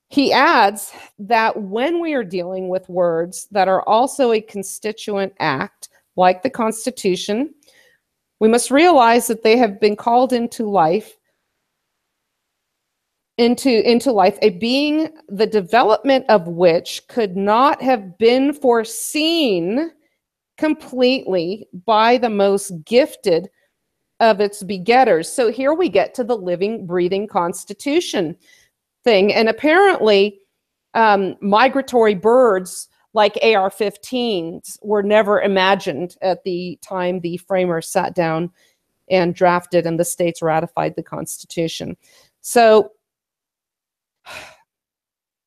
He adds that when we are dealing with words that are also a constituent act, like the Constitution, we must realize that they have been called into life, a being the development of which could not have been foreseen completely by the most gifted of its begetters. So here we get to the living, breathing Constitution thing. And apparently migratory birds like AR-15s were never imagined at the time the framers sat down and drafted and the states ratified the Constitution. So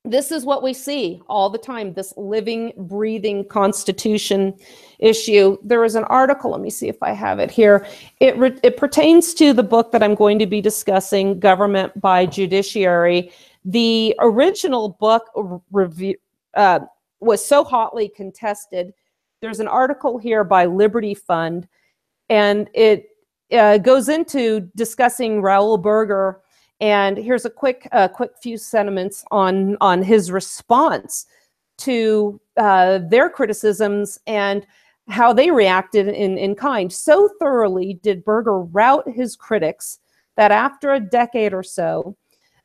this is what we see all the time, this living, breathing Constitution issue. There is an article, let me see if I have it here. It pertains to the book that I'm going to be discussing, Government by Judiciary. The original book review was so hotly contested. There's an article here by Liberty Fund, and it goes into discussing Raoul Berger. And here's a quick few sentiments on his response to their criticisms and how they reacted in kind. So thoroughly did Berger rout his critics that after a decade or so,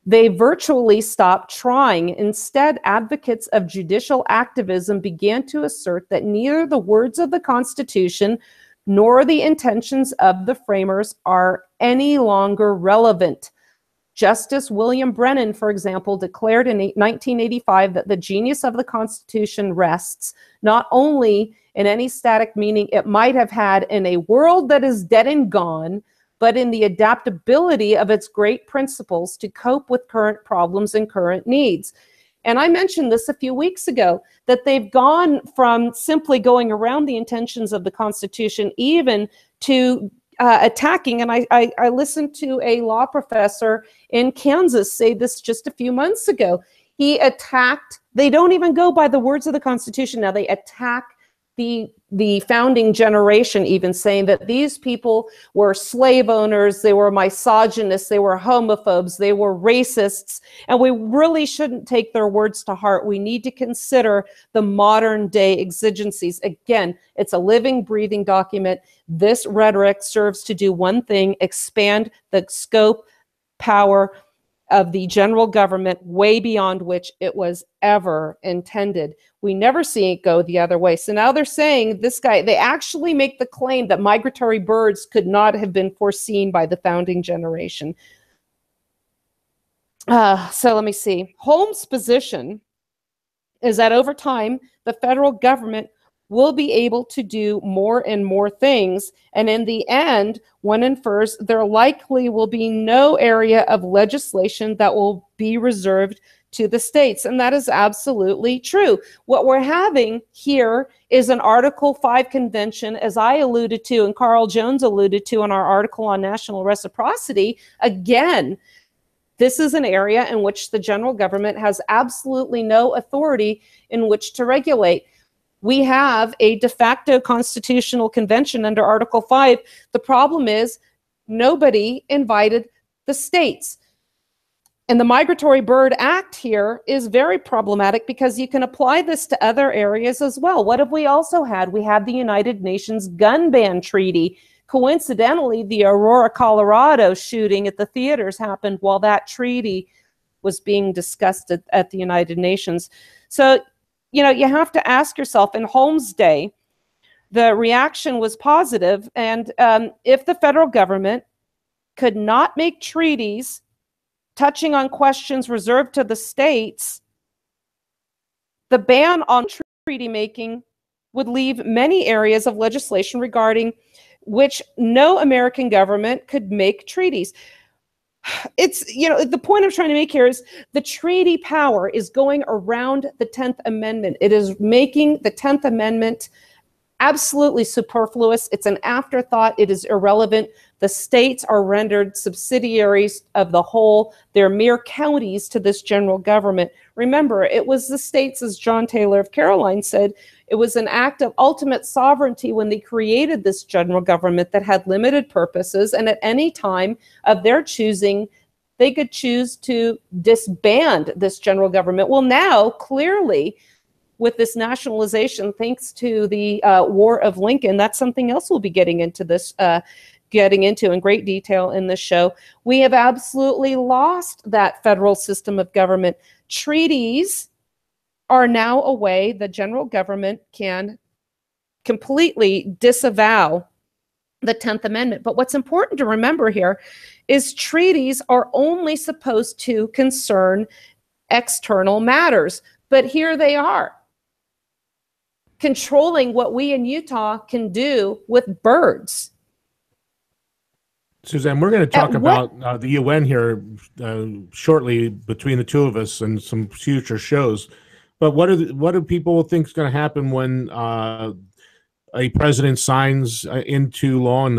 they virtually stopped trying. Instead, advocates of judicial activism began to assert that neither the words of the Constitution nor the intentions of the framers are any longer relevant. Justice William Brennan, for example, declared in 1985 that the genius of the Constitution rests not only in any static meaning it might have had in a world that is dead and gone, but in the adaptability of its great principles to cope with current problems and current needs. And I mentioned this a few weeks ago, that they've gone from simply going around the intentions of the Constitution even to attacking. And I listened to a law professor in Kansas say this just a few months ago. He attacked, they don't even go by the words of the Constitution now, they attack the founding generation, even saying that these people were slave owners, they were misogynists, they were homophobes, they were racists, and we really shouldn't take their words to heart. We need to consider the modern day exigencies. Again, it's a living, breathing document. This rhetoric serves to do one thing: expand the scope, power of the general government way beyond which it was ever intended. We never see it go the other way. So now they're saying they actually make the claim that migratory birds could not have been foreseen by the founding generation. So let me see. Holmes' position is that over time, the federal government will be able to do more and more things. And in the end, one infers there likely will be no area of legislation that will be reserved to the states. And that is absolutely true. What we're having here is an Article 5 convention, as I alluded to and Carl Jones alluded to in our article on national reciprocity. Again, this is an area in which the general government has absolutely no authority in which to regulate. We have a de facto constitutional convention under Article 5. The problem is nobody invited the states. And the Migratory Bird Act here is very problematic because you can apply this to other areas as well. What have we also had? We had the United Nations Gun Ban Treaty. Coincidentally, the Aurora, Colorado shooting at the theaters happened while that treaty was being discussed at the United Nations. So, you know, you have to ask yourself, in Holmes' day, the reaction was positive. And if the federal government could not make treaties touching on questions reserved to the states, the ban on treaty making would leave many areas of legislation regarding which no American government could make treaties. It's, you know, the point I'm trying to make here is the treaty power is going around the 10th Amendment. It is making the 10th Amendment absolutely superfluous. It's an afterthought. It is irrelevant. The states are rendered subsidiaries of the whole. They're mere counties to this general government. Remember, it was the states, as John Taylor of Caroline said, it was an act of ultimate sovereignty when they created this general government that had limited purposes, and at any time of their choosing, they could choose to disband this general government. Well, now, clearly, with this nationalization, thanks to the War of Lincoln, that's something else we'll be getting into in great detail in this show. We have absolutely lost that federal system of government. Treaties are now a way the general government can completely disavow the 10th Amendment. But what's important to remember here is treaties are only supposed to concern external matters. But here they are, controlling what we in Utah can do with birds. Suzanne, we're going to talk about the UN here shortly between the two of us and some future shows. But what do people think is going to happen when a president signs into law and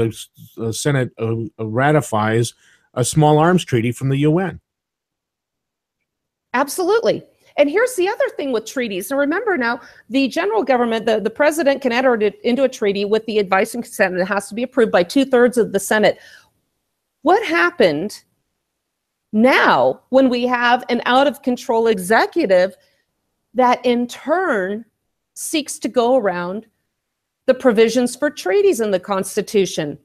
the Senate ratifies a small arms treaty from the UN? Absolutely. And here's the other thing with treaties. Now, remember now, the general government, the president can enter it into a treaty with the advice and consent, and it has to be approved by 2/3 of the Senate. What happened now when we have an out-of-control executive that in turn seeks to go around the provisions for treaties in the Constitution?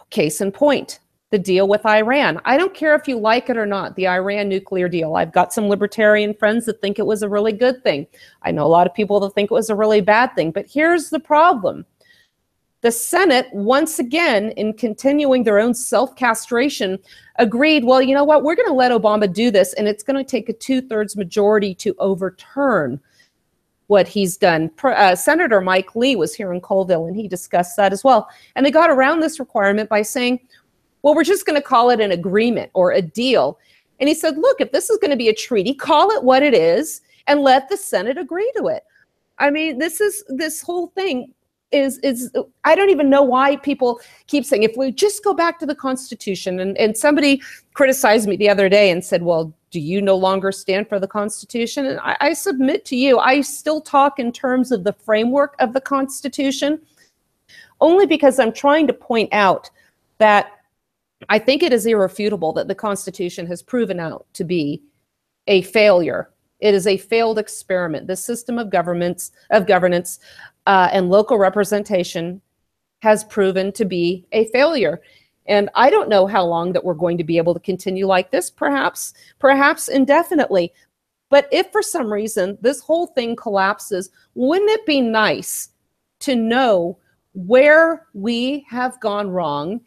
Case in point, the deal with Iran. I don't care if you like it or not, the Iran nuclear deal. I've got some libertarian friends that think it was a really good thing. I know a lot of people that think it was a really bad thing. But here's the problem. The Senate, once again, in continuing their own self-castration, agreed, well, you know what, we're going to let Obama do this, and it's going to take a 2/3 majority to overturn what he's done. Senator Mike Lee was here in Colville, and he discussed that as well. And they got around this requirement by saying, well, we're just going to call it an agreement or a deal. And he said, look, if this is going to be a treaty, call it what it is and let the Senate agree to it. I mean, this whole thing is I don't even know why people keep saying, if we just go back to the Constitution, and somebody criticized me the other day and said, well, do you no longer stand for the Constitution? And I submit to you, I still talk in terms of the framework of the Constitution, only because I'm trying to point out that I think it is irrefutable that the Constitution has proven out to be a failure. It is a failed experiment. The system of governance and local representation has proven to be a failure. And I don't know how long that we're going to be able to continue like this, perhaps indefinitely. But if for some reason this whole thing collapses, wouldn't it be nice to know where we have gone wrong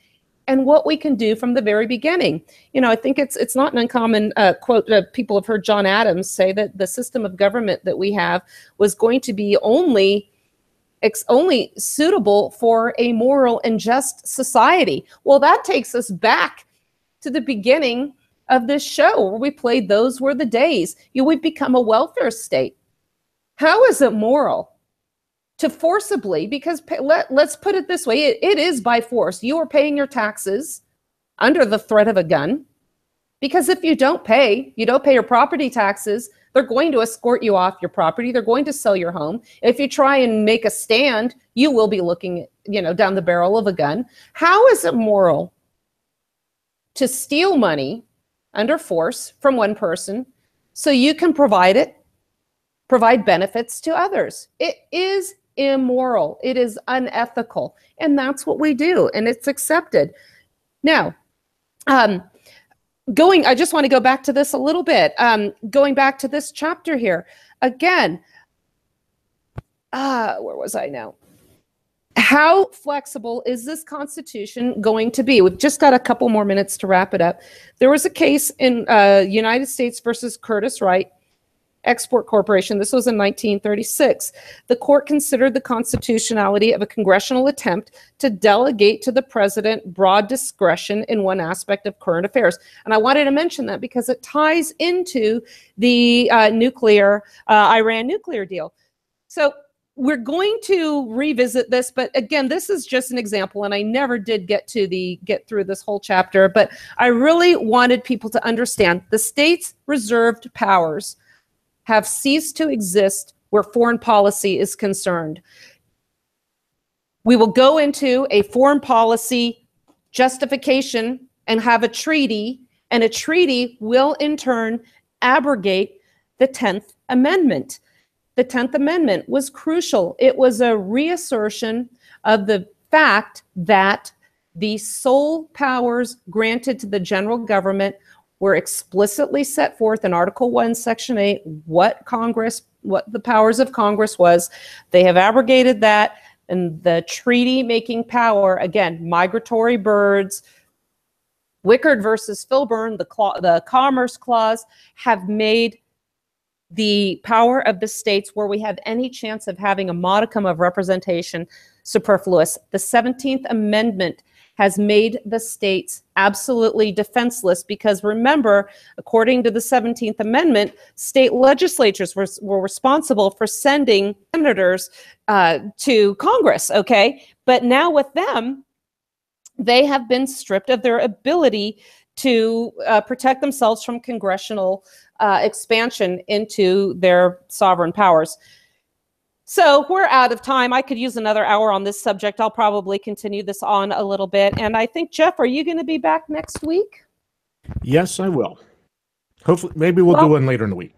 and what we can do from the very beginning? You know, I think it's not an uncommon quote. People have heard John Adams say that the system of government that we have was going to be only suitable for a moral and just society. Well, that takes us back to the beginning of this show where we played Those Were the Days. We've become a welfare state. How is it moral to forcibly, because let's put it this way, it is by force. You are paying your taxes under the threat of a gun, because if you don't pay your property taxes, they're going to escort you off your property. They're going to sell your home. If you try and make a stand, you will be looking, down the barrel of a gun. How is it moral to steal money under force from one person so you can provide benefits to others? It is immoral. It is unethical. And that's what we do. And it's accepted. Now, I just want to go back to this a little bit. Going back to this chapter here. Again, where was I now? How flexible is this Constitution going to be? We've just got a couple more minutes to wrap it up. There was a case in United States versus Curtis Wright Export Corporation. This was in 1936. The court considered the constitutionality of a congressional attempt to delegate to the president broad discretion in one aspect of current affairs. And I wanted to mention that because it ties into the Iran nuclear deal. So we're going to revisit this, but again, this is just an example, and I never did get through this whole chapter, but I really wanted people to understand the states' reserved powers have ceased to exist where foreign policy is concerned. We will go into a foreign policy justification and have a treaty, and a treaty will in turn abrogate the 10th Amendment. The 10th Amendment was crucial. It was a reassertion of the fact that the sole powers granted to the general government were explicitly set forth in Article 1, Section 8, what the powers of Congress was. They have abrogated that, and the treaty-making power, again, migratory birds, Wickard versus Filburn, the Commerce Clause, have made the power of the states where we have any chance of having a modicum of representation superfluous. The 17th Amendment has made the states absolutely defenseless because, remember, according to the 17th Amendment, state legislatures were responsible for sending senators to Congress, okay? But now with them, they have been stripped of their ability to protect themselves from congressional expansion into their sovereign powers. So we're out of time. I could use another hour on this subject. I'll probably continue this on a little bit. And I think, Jeff, are you going to be back next week? Yes, I will. Hopefully, maybe we'll do one later in the week.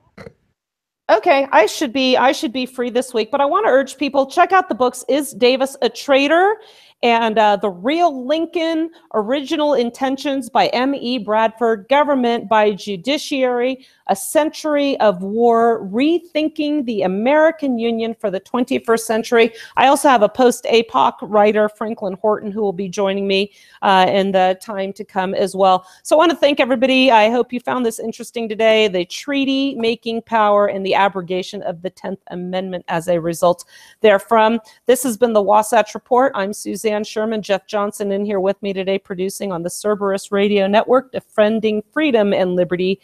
Okay, I should be free this week, but I want to urge people, check out the books, Is Davis a Traitor? And The Real Lincoln, Original Intentions by M.E. Bradford, Government by Judiciary, A Century of War, Rethinking the American Union for the 21st Century. I also have a post-APOC writer, Franklin Horton, who will be joining me in the time to come as well. So I want to thank everybody. I hope you found this interesting today. The treaty-making power and the abrogation of the 10th Amendment as a result therefrom. This has been the Wasatch Report. I'm Suzanne. Suzanne Sherman, Jeff Johnson in here with me today, producing on the Cerberus Radio Network, defending freedom and liberty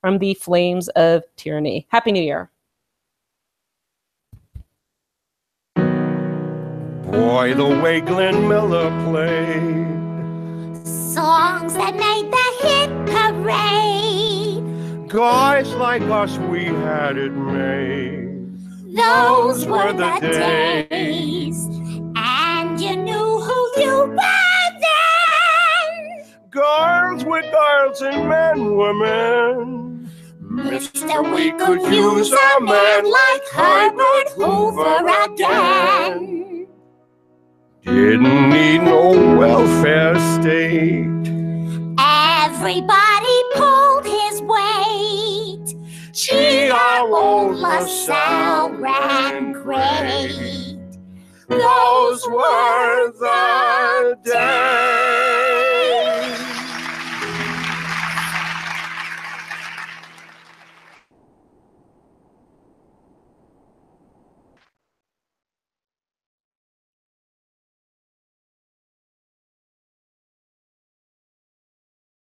from the flames of tyranny. Happy New Year. Boy, the way Glenn Miller played songs that made the hit parade. Guys like us, we had it made. Those were the days. And you knew who you were then. Girls were girls and men were men. Mister, we could use a man like Herbert Hoover again. Didn't need no welfare state. Everybody pulled his weight. Gee, our old LaSalle ran great. Those were the days.